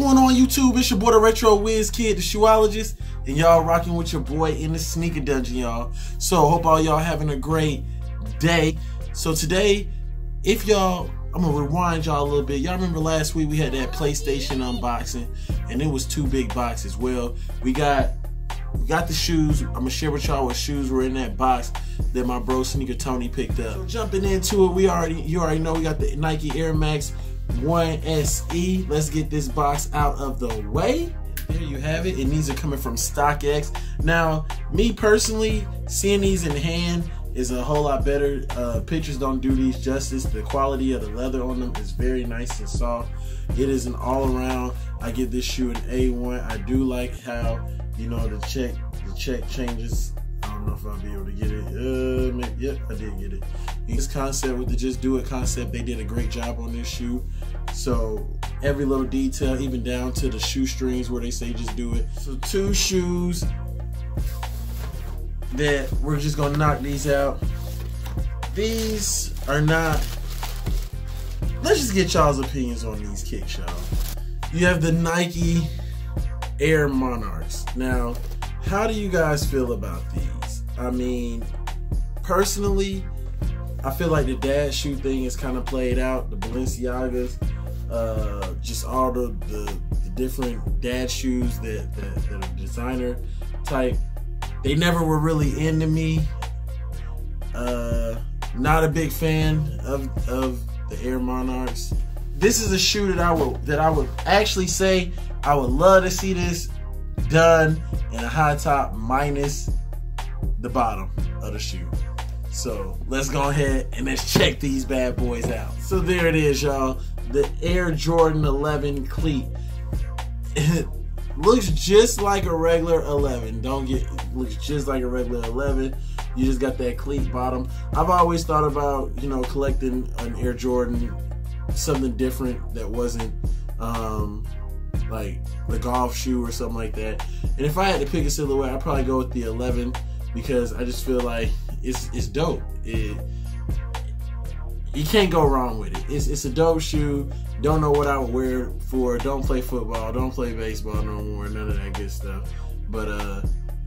going on YouTube? It's your boy the Retro Wiz Kid, the shoeologist, and y'all rocking with your boy in the sneaker dungeon, y'all. So hope all y'all having a great day. So today, I'm gonna rewind y'all a little bit. Y'all remember last week we had that PlayStation unboxing, and it was 2 big boxes. Well, we got the shoes. I'm gonna share with y'all what shoes were in that box that my bro Sneaker Tony picked up. So jumping into it, you already know we got the Nike Air Max 1 SE. Let's get this box out of the way. There you have it, and these are coming from StockX. Now, me personally, seeing these in hand is a whole lot better. Pictures don't do these justice. The quality of the leather on them is very nice and soft. It is an all-around. I give this shoe an A1. I do like how, you know, the check changes. I don't know if I'll be able to get it. Yep, I did get it. This concept with the Just Do It concept, they did a great job on this shoe. So every little detail, even down to the shoestrings where they say just do it. So 2 shoes that we're just gonna knock these out. These are not, let's just get y'all's opinions on these kicks, y'all. You have the Nike Air Monarchs. Now, how do you guys feel about these? I mean, personally, I feel like the dad shoe thing is kind of played out. The Balenciagas, just all the different dad shoes that are designer type, they never were really into me. Not a big fan of the Air Monarchs. This is a shoe that I would actually say I would love to see this done in a high top minus the bottom of the shoe. So let's go ahead and let's check these bad boys out. So there it is, y'all. The Air Jordan 11 cleat. It looks just like a regular 11. Looks just like a regular 11. You just got that cleat bottom. I've always thought about, you know, collecting an Air Jordan, something different that wasn't like the golf shoe or something like that. And if I had to pick a silhouette, I'd probably go with the 11 because I just feel like it's dope. You can't go wrong with it. It's a dope shoe. Don't know what I would wear for. Don't play football. Don't play baseball no more. None of that good stuff. But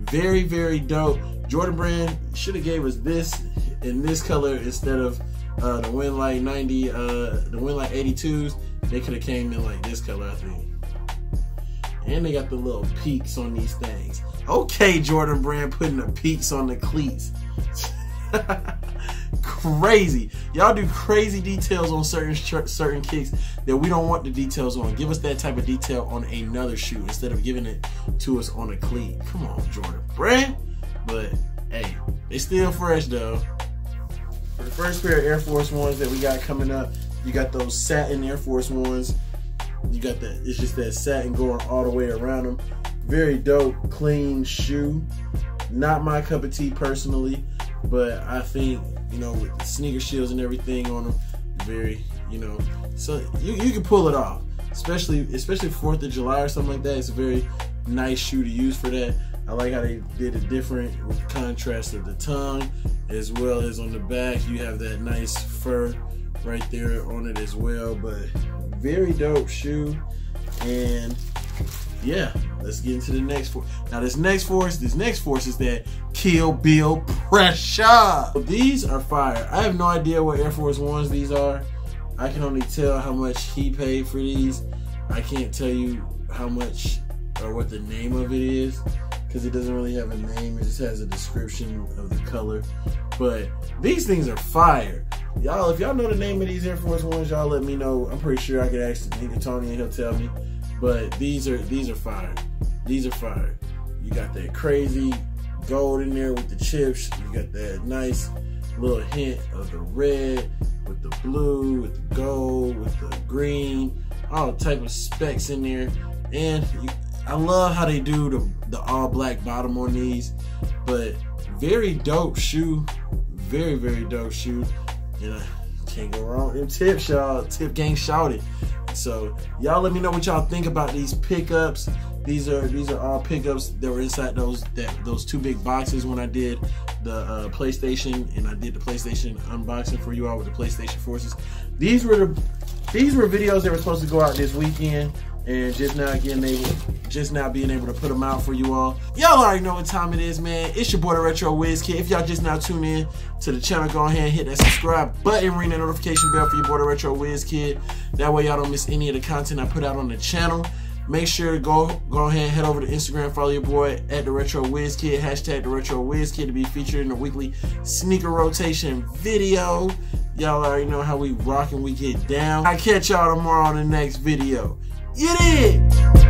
very, very dope. Jordan Brand should have gave us this in this color instead of the Winlight 90, the Winlight 82s. They could have came in like this color, I think. And they got the little peaks on these things. Okay, Jordan Brand putting the peaks on the cleats. Crazy. Y'all do crazy details on certain kicks that we don't want the details on. Give us that type of detail on another shoe instead of giving it to us on a cleat. Come on, Jordan Brand. But hey, they still fresh though. For the first pair of Air Force Ones that we got coming up, you got those satin Air Force Ones. You got that, it's just that satin going all the way around them. Very dope, clean shoe. Not my cup of tea personally, but I think, you know, with the sneaker shields and everything on them, very, you know, so you can pull it off. Especially 4th of July or something like that. It's a very nice shoe to use for that. I like how they did it different with the contrast of the tongue, as well as on the back. You have that nice fur right there on it as well. But very dope shoe. And yeah, let's get into the next force. Now this next force is that Kill Bill pressure. So these are fire. I have no idea what Air Force Ones these are. I can only tell how much he paid for these. I can't tell you how much or what the name of it is because it doesn't really have a name. It just has a description of the color. But these things are fire. Y'all, if y'all know the name of these Air Force Ones, y'all let me know. I'm pretty sure I could ask Sneaker Tony and he'll tell me. But these are fire. These are fire. You got that crazy gold in there with the chips. You got that nice little hint of the red with the blue, with the gold, with the green, all type of specs in there. And I love how they do the all black bottom on these. But very dope shoe. Very, very dope shoe. And I can't go wrong with them tips, y'all. Tip gang shouted. So y'all let me know what y'all think about these pickups. These are all pickups that were inside those 2 big boxes when I did the PlayStation, and I did the PlayStation unboxing for you all with the PlayStation Forces. These were videos that were supposed to go out this weekend, and just now being able to put them out for you all. Y'all already know what time it is, man. It's your boy, the Retro Wiz Kid. If y'all just now tune in to the channel, go ahead and hit that subscribe button, ring that notification bell for your boy, the Retro Wiz Kid. That way y'all don't miss any of the content I put out on the channel. Make sure to go ahead and head over to Instagram, follow your boy at the Retro Wiz Kid, hashtag the Retro Wiz Kid, to be featured in the weekly sneaker rotation video. Y'all already know how we rock and we get down. I'll catch y'all tomorrow on the next video. You dig?